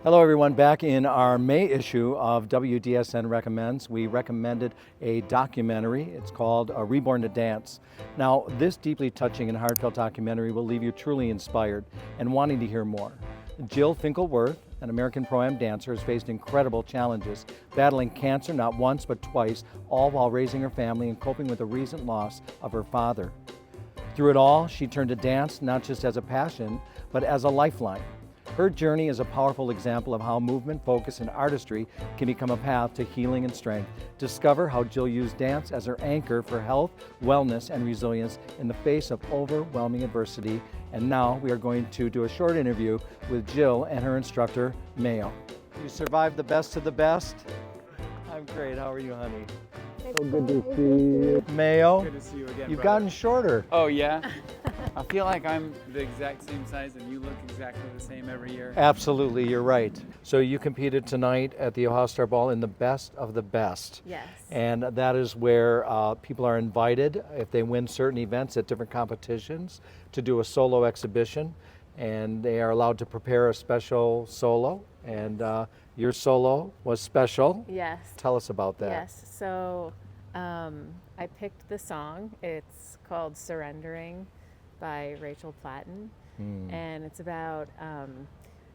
Hello everyone, back in our May issue of WDSN Recommends, we recommended a documentary. It's called Reborn to Dance. Now, this deeply touching and heartfelt documentary will leave you truly inspired and wanting to hear more. Jill Finkelworth, an American Pro-Am dancer, has faced incredible challenges, battling cancer not once but twice, all while raising her family and coping with the recent loss of her father. Through it all, she turned to dance not just as a passion, but as a lifeline. Her journey is a powerful example of how movement, focus, and artistry can become a path to healing and strength. Discover how Jill used dance as her anchor for health, wellness, and resilience in the face of overwhelming adversity. And now we are going to do a short interview with Jill and her instructor, Mayo. You survived the best of the best? I'm great. How are you, honey? So good to see you. Mayo, Good to see you again, you've brother. gotten shorter. Oh yeah? I feel like I'm the exact same size and you look exactly the same every year. Absolutely, you're right. So you competed tonight at the Ohio Star Ball in the best of the best. Yes. And that is where people are invited, if they win certain events at different competitions, to do a solo exhibition. And they are allowed to prepare a special solo. And your solo was special. Yes. Tell us about that. Yes. So I picked the song. It's called Surrendering by Rachel Platten. And it's about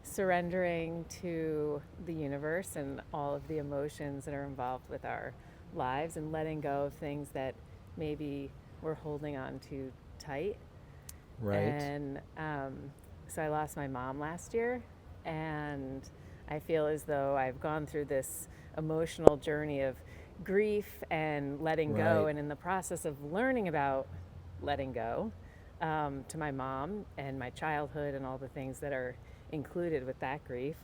surrendering to the universe and all of the emotions that are involved with our lives and letting go of things that maybe we're holding on too tight. Right. And so I lost my mom last year, and I feel as though I've gone through this emotional journey of grief and letting go, Right. and in the process of learning about letting go to my mom and my childhood and all the things that are included with that grief,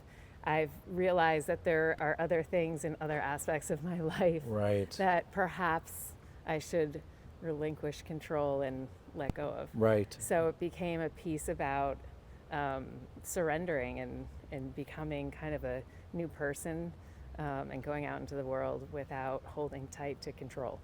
I've realized that there are other things in other aspects of my life Right. that perhaps I should relinquish control and let go of. Right. So it became a piece about surrendering and becoming kind of a new person and going out into the world without holding tight to control.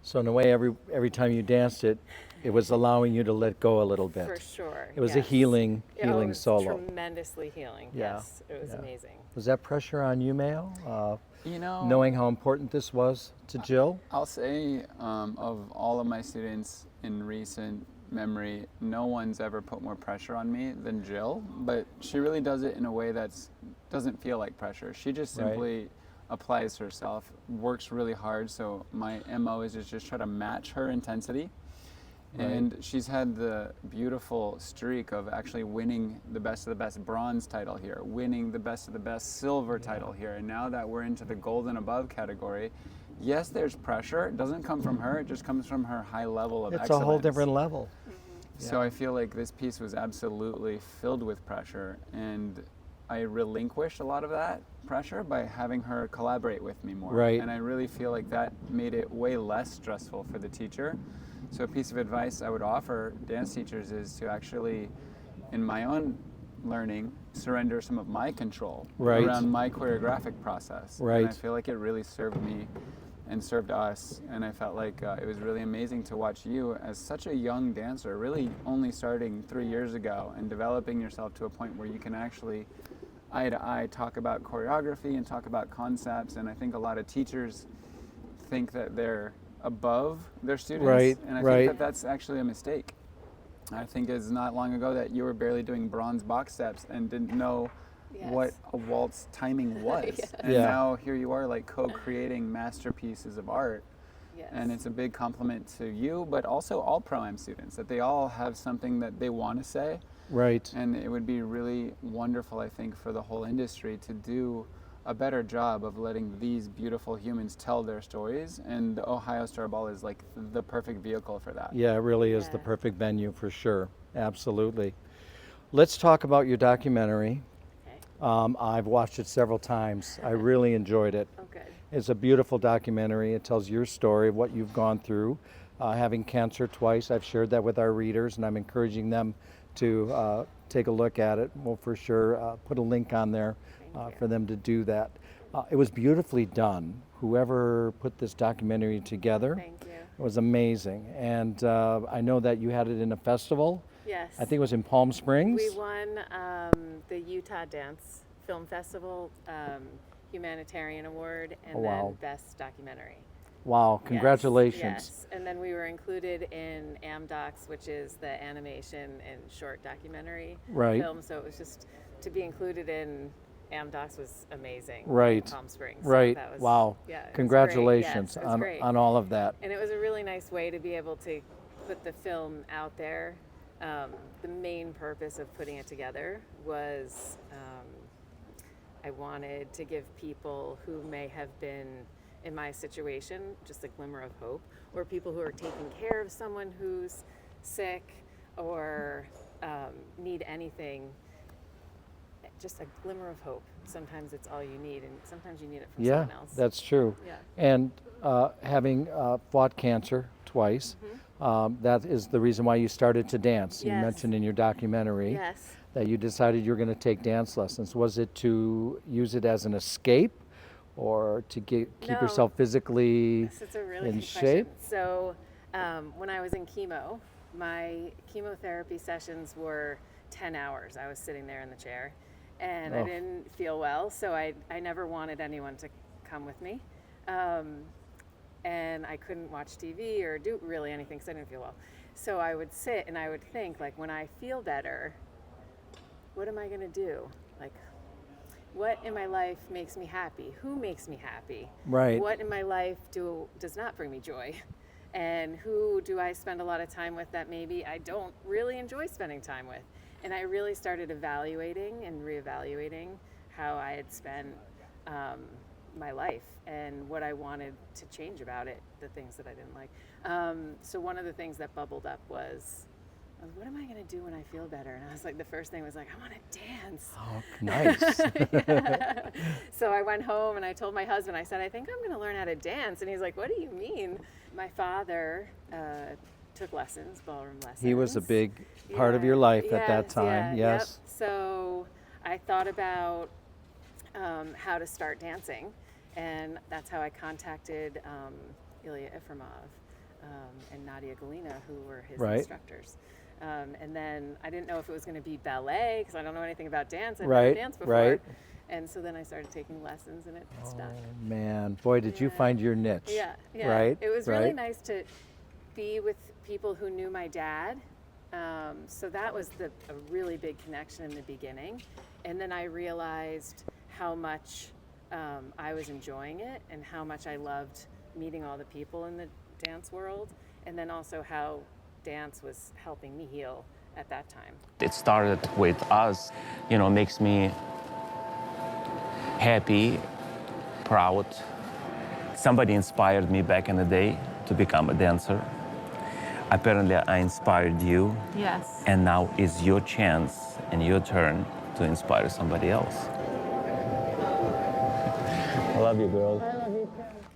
So in a way, every time you danced it, it was allowing you to let go a little bit. For sure. It was a yes. healing It was solo. tremendously healing. Yeah, Yes, it was yeah. amazing. Was that pressure on you, Mayo? You know, Knowing how important this was to Jill? I'll say of all of my students in recent memory, no one's ever put more pressure on me than Jill, but she really does it in a way that doesn't feel like pressure. She just Right. simply applies herself, works really hard, so my MO is just try to match her intensity. Right. And she's had the beautiful streak of actually winning the best of the best bronze title here, winning the best of the best silver title here. And now that we're into the gold and above category, yes, there's pressure. It doesn't come from her, it just comes from her high level of It's excellence. a whole different level. So I feel like this piece was absolutely filled with pressure, and I relinquished a lot of that pressure by having her collaborate with me more. Right. And I really feel like that made it way less stressful for the teacher. So a piece of advice I would offer dance teachers is to actually, in my own learning, surrender some of my control Right. around my choreographic process. Right. And I feel like it really served me and served us, and I felt like it was really amazing to watch you as such a young dancer, really only starting 3 years ago and developing yourself to a point where you can actually eye to eye talk about choreography and talk about concepts. And I think a lot of teachers think that they're above their students, Right, and I right. think that that's actually a mistake. I think it's not long ago that you were barely doing bronze box steps and didn't know Yes. what a waltz timing was. Yes. And Yeah. now here you are like co-creating masterpieces of art. Yes. And it's a big compliment to you, but also all Pro-Am students, that they all have something that they want to say. Right. And it would be really wonderful, I think, for the whole industry to do a better job of letting these beautiful humans tell their stories. And the Ohio Star Ball is like the perfect vehicle for that. Yeah, it really is the Yeah. perfect venue for sure. Absolutely. Let's talk about your documentary. Okay. I've watched it several times. I really enjoyed it. Oh, good. It's a beautiful documentary. It tells your story of what you've gone through, having cancer twice. I've shared that with our readers, and I'm encouraging them to take a look at it. We'll for sure put a link on there for them to do that. It was beautifully done. Whoever put this documentary together, Thank you. it was amazing. And I know that you had it in a festival. Yes. I think it was in Palm Springs. We won the Utah Dance Film Festival Humanitarian Award, and Oh, wow. then Best Documentary. Wow, congratulations. Yes, and then we were included in AmDocs, which is the animation and short documentary Right. film. So it was just to be included in AmDocs was amazing. Right. In Palm Springs. So Right. that was, Wow. Yeah. It was Congratulations great. Yes, it was great. on all of that. And it was a really nice way to be able to put the film out there. The main purpose of putting it together was I wanted to give people who may have been in my situation just a glimmer of hope, or people who are taking care of someone who's sick or need anything, just a glimmer of hope. Sometimes it's all you need, and sometimes you need it from Yeah, someone else. that's true. Yeah. And having fought cancer twice, that is the reason why you started to dance. You Yes. mentioned in your documentary Yes. that you decided you were going to take dance lessons. Was it to use it as an escape, or to keep No. yourself physically Yes, it's a really in good shape? question. So when I was in chemo, my chemotherapy sessions were 10 hours. I was sitting there in the chair, and I Oh. didn't feel well, so I never wanted anyone to come with me. And I couldn't watch TV or do really anything because I didn't feel well. So I would sit and I would think, like, when I feel better, what am I going to do? Like, what in my life makes me happy? Who makes me happy? Right. What in my life does not bring me joy? And who do I spend a lot of time with that maybe I don't really enjoy spending time with? And I really started evaluating and reevaluating how I had spent my life and what I wanted to change about it, the things that I didn't like. So one of the things that bubbled up was, what am I going to do when I feel better? And I was like, the first thing was like, I want to dance. Oh, nice. Yeah. So I went home and I told my husband, I said, I think I'm going to learn how to dance. And he's like, what do you mean? My father took lessons, ballroom lessons. He was a big part of your life at that time. Yeah, Yes. Yep. So I thought about how to start dancing. And that's how I contacted Ilya Efremov and Nadia Galina, who were his Right. instructors. And then I didn't know if it was going to be ballet because I don't know anything about dance. I've Right, never danced before. right. And so then I started taking lessons and it stuck. Oh, man. Boy, did you Yeah. find your niche. Yeah, yeah. Right? It was really right. nice to be with people who knew my dad. So that was a really big connection in the beginning. And then I realized how much I was enjoying it and how much I loved meeting all the people in the dance world. And then also how dance was helping me heal at that time. It started with us, makes me happy, proud. Somebody inspired me back in the day to become a dancer. Apparently, I inspired you, Yes. and now is your chance and your turn to inspire somebody else. I love you, girl.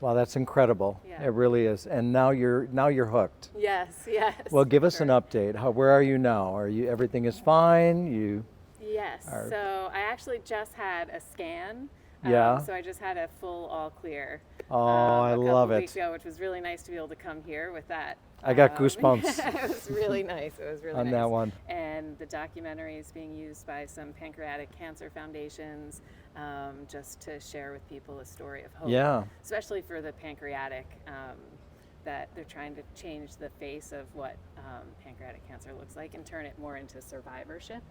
Wow, that's incredible. Yeah. It really is. And now you're hooked. Yes, yes. Well, give us an Sure. update. Where are you now? Everything is fine? Yes. Are- So I actually just had a scan. Yeah. So I just had a full all clear. Oh, I a love couple it. weeks ago, which was really nice to be able to come here with that. I got goosebumps. It was really nice. It was really On nice. that one. And the documentary is being used by some pancreatic cancer foundations, just to share with people a story of hope. Yeah. Especially for the pancreatic, that they're trying to change the face of what pancreatic cancer looks like and turn it more into survivorship.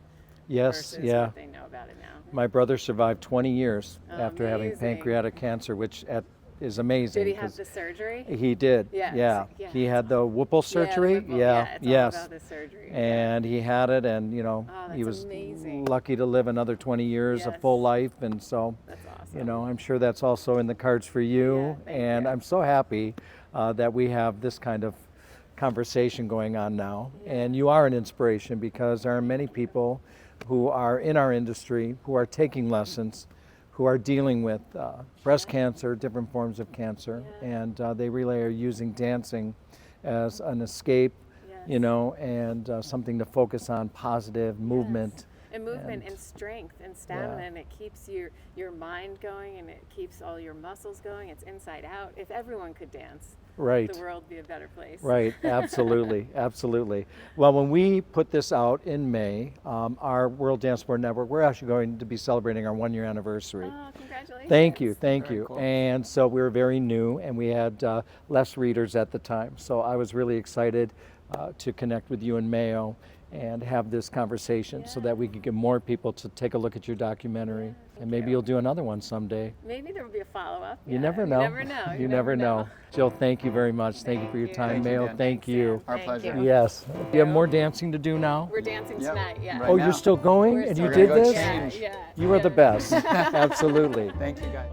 Yes, Versus yeah. what they know about it now. My brother survived 20 years after having Amazing. pancreatic cancer, which is amazing. Did he have 'cause the surgery? He did. Yeah, Yeah. yeah, He it's had the Whipple surgery. Yeah, the Whipple. Yeah. It's Yes. all about the surgery. And he had it, and Oh, he that's was amazing. lucky to live another 20 years, a Yes. full life, and so. That's awesome. I'm sure that's also in the cards for you. Yeah, thank And you. I'm so happy that we have this kind of conversation going on now. And you are an inspiration because there are many people who are in our industry who are taking lessons, who are dealing with breast cancer, different forms of cancer, and they really are using dancing as an escape, Yes. and something to focus on positive movement. And movement and strength and stamina, and it keeps your mind going, and it keeps all your muscles going. It's inside out. If everyone could dance, Right. the world would be a better place. Right, absolutely, absolutely. Well, when we put this out in May, our World Dance Sport Network, we're actually going to be celebrating our 1-year anniversary. Oh, congratulations. Thank you, thank Very you. cool. And so we were very new, and we had less readers at the time. So I was really excited to connect with you and Mayo and have this conversation so that we could get more people to take a look at your documentary. And maybe you'll do another one someday. Maybe there will be a follow-up. You never know. You never know. You never know. Jill, thank you very much. Thank you for your Thank time. you. Mayo, Thank thank Sam. you. Our Thank pleasure. you. Yes. You have more dancing to do now? We're dancing Yep. tonight, yeah. Right Oh, now. you're still going? We're And still you gonna did go this? change. Yeah. You are the best. Absolutely. Thank you, guys.